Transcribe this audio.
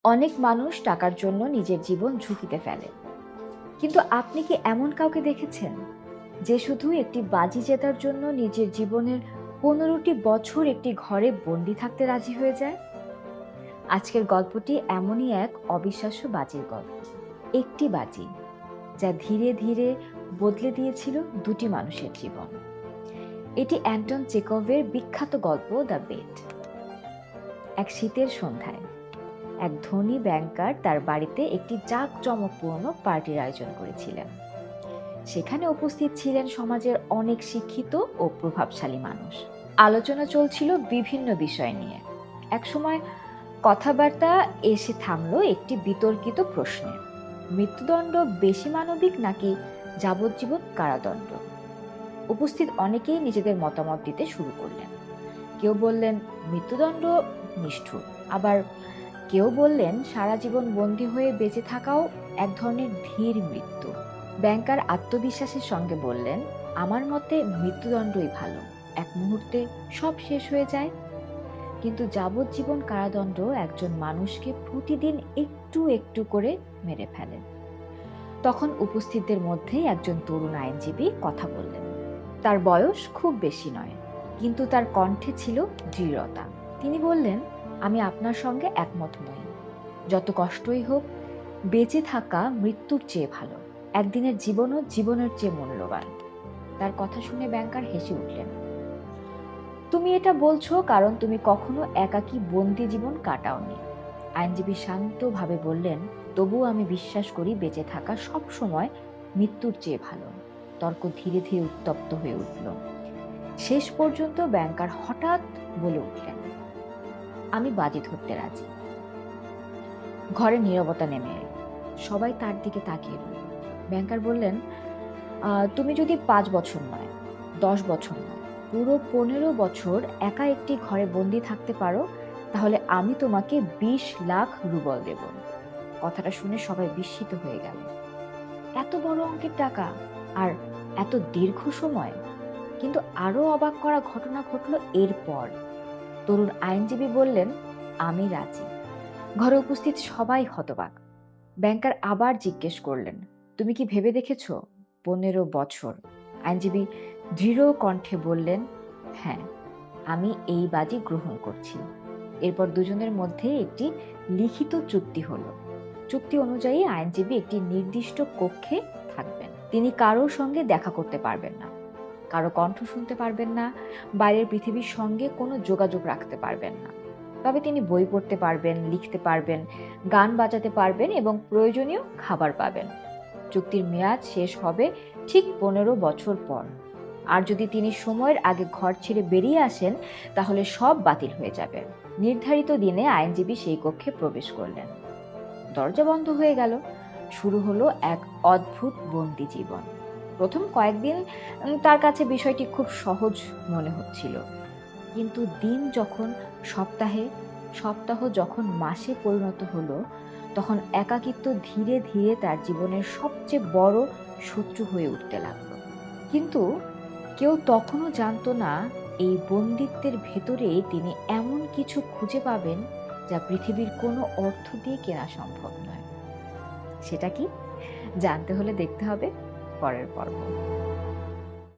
অনেক মানুষ টাকার জন্য নিজের জীবন ঝুঁকিতে ফেলে, কিন্তু আপনি কি এমন কাউকে দেখেছেন যে শুধু একটি বাজি জেতার জন্য নিজের জীবনের 15টি বছর একটি ঘরে বন্দি থাকতে রাজি হয়ে যায়? আজকের গল্পটি এমনই এক অবিশ্বাস্য বাজির গল্প। একটি বাজি যা ধীরে ধীরে বদলে দিয়েছিল দুটি মানুষের জীবন। এটি অ্যান্টন চেকভের বিখ্যাত গল্প দ্য বেট। এক শীতের সন্ধ্যায় এক ধনী ব্যাংকার তার বাড়িতে একটি জাঁকজমকপূর্ণ পার্টির আয়োজন করেছিলেন। সেখানে উপস্থিত ছিলেন সমাজের অনেক শিক্ষিত ও প্রভাবশালী মানুষ। আলোচনা চলছিল বিভিন্ন বিষয় নিয়ে। একসময় কথাবার্তা এসে থামলো একটি বিতর্কিত প্রশ্নে: মৃত্যুদণ্ড বেশি মানবিক নাকি যাবজ্জীবন কারাদণ্ড? উপস্থিত অনেকেই নিজেদের মতামত দিতে শুরু করলেন। কেউ বললেন মৃত্যুদণ্ড নিষ্ঠুর, আবার কেউ বললেন সারা জীবন বন্দী হয়ে বেঁচে থাকাও এক ধরনের ধীর মৃত্যু। ব্যাংকার আত্মবিশ্বাসের সঙ্গে বললেন, আমার মতে মৃত্যুদণ্ডই ভালো, এক মুহূর্তে সব শেষ হয়ে যায়। কিন্তু যাবজ্জীবন কারাদণ্ড একজন মানুষকে প্রতিদিন একটু একটু করে মেরে ফেলে। তখন উপস্থিতদের মধ্যে একজন তরুণ আইনজীবী কথা বললেন। তার বয়স খুব বেশি নয়, কিন্তু তার কণ্ঠে ছিল দৃঢ়তা। তিনি বললেন, আমি আপনার সঙ্গে একমত নই। যত কষ্টই হোক, বেঁচে থাকা মৃত্যুর চেয়ে ভালো। একদিনের জীবনও জীবনের চেয়ে মূল্যবান। তার কথা শুনে ব্যাংকার হেসে উঠলেন। তুমি এটা বলছো কারণ তুমি কখনো একাকী বন্দি জীবন কাটাওনি। আইনজীবী শান্তভাবে বললেন, তবুও আমি বিশ্বাস করি বেঁচে থাকা সব সময় মৃত্যুর চেয়ে ভালো। তর্ক ধীরে ধীরে উত্তপ্ত হয়ে উঠল। শেষ পর্যন্ত ব্যাংকার হঠাৎ বলে উঠলেন, আমি বাজি ধরতে রাজি। ঘরে নীরবতা নেমে এলো। সবাই তার দিকে তাকিয়ে রইল। ব্যাংকার বললেন, তুমি যদি 5 বছর নয়, 10 বছর নয়, পুরো 15 বছর একা একটি ঘরে বন্দি থাকতে পারো, তাহলে আমি তোমাকে 20 লাখ রুবল দেব। কথাটা শুনে সবাই বিস্মিত হয়ে গেল। এত বড় অঙ্কের টাকা, আর এত দীর্ঘ সময়! কিন্তু আরো অবাক করা ঘটনা ঘটল এরপর। তরুণ আইনজীবী বললেন, আমি রাজি। ঘরে উপস্থিত সবাই হতবাক। ব্যাংকার আবার জিজ্ঞেস করলেন, তুমি কি ভেবে দেখেছো? 15 বছর। আইনজীবী দৃঢ় কণ্ঠে বললেন, হ্যাঁ, আমি এই বাজি গ্রহণ করছি। এরপর দুজনের মধ্যে একটি লিখিত চুক্তি হলো। চুক্তি অনুযায়ী আইনজীবী একটি নির্দিষ্ট কক্ষে থাকবেন। তিনি কারোর সঙ্গে দেখা করতে পারবেন না, কারো কণ্ঠ শুনতে পারবেন না, বাইরের পৃথিবীর সঙ্গে কোনো যোগাযোগ রাখতে পারবেন না। তবে তিনি বই পড়তে পারবেন, লিখতে পারবেন, গান বাজাতে পারবেন এবং প্রয়োজনীয় খাবার পাবেন। চুক্তির মেয়াদ শেষ হবে ঠিক 15 বছর পর। আর যদি তিনি সময়ের আগে ঘর ছেড়ে বেরিয়ে আসেন, তাহলে সব বাতিল হয়ে যাবে। নির্ধারিত দিনে আইনজীবী সেই কক্ষে প্রবেশ করলেন। দরজা বন্ধ হয়ে গেল। শুরু হলো এক অদ্ভুত বন্দি জীবন। প্রথম কয়েকদিন তার কাছে বিষয়টি খুব সহজ মনে হচ্ছিল, কিন্তু দিন যখন সপ্তাহে, সপ্তাহ যখন মাসে পরিণত হলো, তখন একাকিত্ব ধীরে ধীরে তার জীবনের সবচেয়ে বড় শত্রু হয়ে উঠতে লাগলো। কিন্তু কেউ তখনও জানতো না, এই বন্দিত্বের ভেতরেই তিনি এমন কিছু খুঁজে পাবেন যা পৃথিবীর কোনো অর্থ দিয়ে কেনা সম্ভব নয়। সেটা কি? জানতে হলে দেখতে হবে পরের পর্ব।